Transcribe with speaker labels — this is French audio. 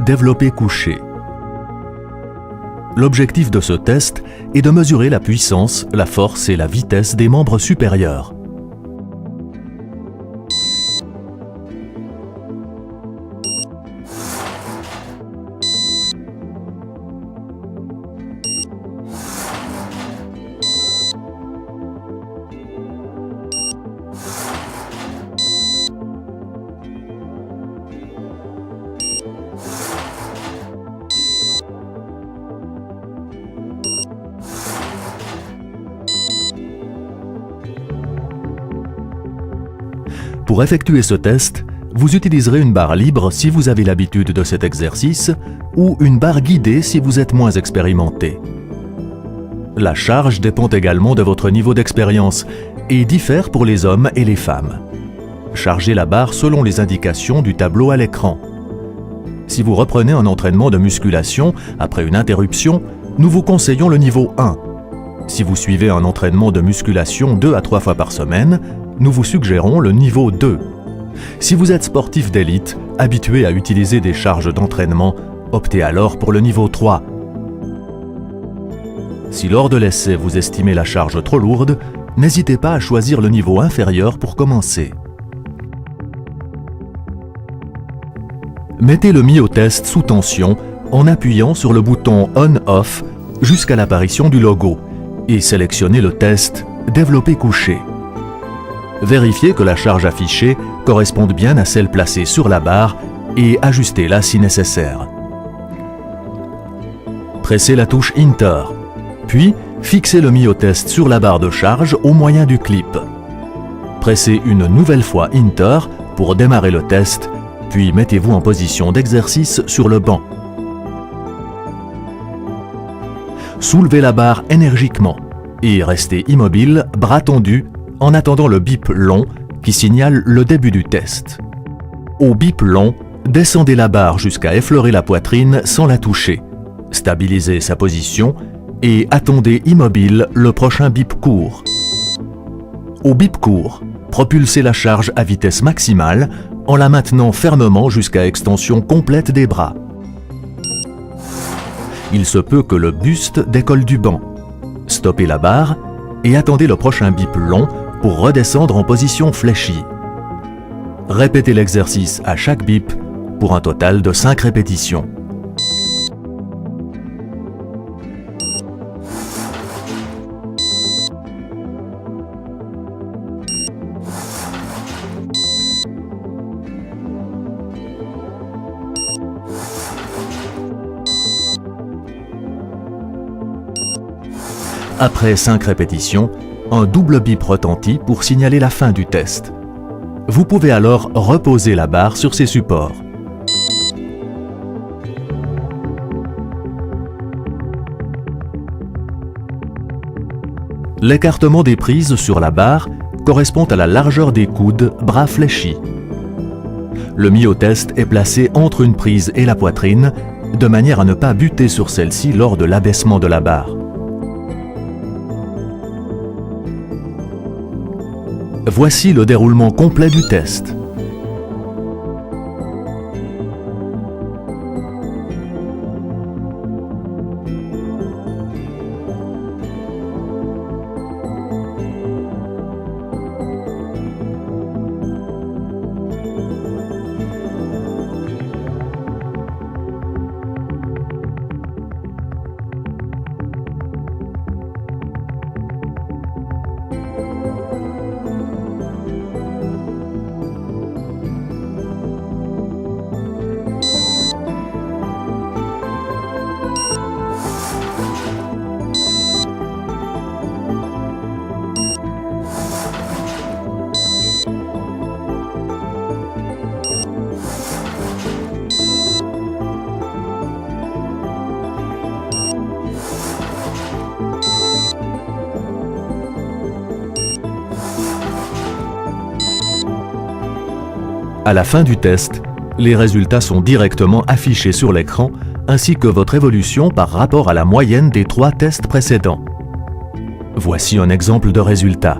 Speaker 1: développé couché. L'objectif de ce test est de mesurer la puissance, la force et la vitesse des membres supérieurs. Pour effectuer ce test, vous utiliserez une barre libre si vous avez l'habitude de cet exercice ou une barre guidée si vous êtes moins expérimenté. La charge dépend également de votre niveau d'expérience et diffère pour les hommes et les femmes. Chargez la barre selon les indications du tableau à l'écran. Si vous reprenez un entraînement de musculation après une interruption, nous vous conseillons le niveau 1. Si vous suivez un entraînement de musculation 2 à 3 fois par semaine, nous vous suggérons le niveau 2. Si vous êtes sportif d'élite, habitué à utiliser des charges d'entraînement, optez alors pour le niveau 3. Si lors de l'essai vous estimez la charge trop lourde, n'hésitez pas à choisir le niveau inférieur pour commencer. Mettez le myotest sous tension en appuyant sur le bouton On/Off jusqu'à l'apparition du logo et sélectionnez le test « Développé couché ». Vérifiez que la charge affichée corresponde bien à celle placée sur la barre et ajustez-la si nécessaire. Pressez la touche Enter, puis fixez le myotest sur la barre de charge au moyen du clip. Pressez une nouvelle fois Enter pour démarrer le test, puis mettez-vous en position d'exercice sur le banc. Soulevez la barre énergiquement et restez immobile, bras tendus, en attendant le bip long qui signale le début du test. Au bip long, descendez la barre jusqu'à effleurer la poitrine sans la toucher. Stabilisez sa position et attendez immobile le prochain bip court. Au bip court, propulsez la charge à vitesse maximale en la maintenant fermement jusqu'à extension complète des bras. Il se peut que le buste décolle du banc. Stoppez la barre et attendez le prochain bip long pour redescendre en position fléchie. Répétez l'exercice à chaque bip pour un total de 5 répétitions. Après 5 répétitions, un double bip retentit pour signaler la fin du test. Vous pouvez alors reposer la barre sur ses supports. L'écartement des prises sur la barre correspond à la largeur des coudes, bras fléchis. Le myotest est placé entre une prise et la poitrine, de manière à ne pas buter sur celle-ci lors de l'abaissement de la barre. Voici le déroulement complet du test. À la fin du test, les résultats sont directement affichés sur l'écran, ainsi que votre évolution par rapport à la moyenne des 3 tests précédents. Voici un exemple de résultat.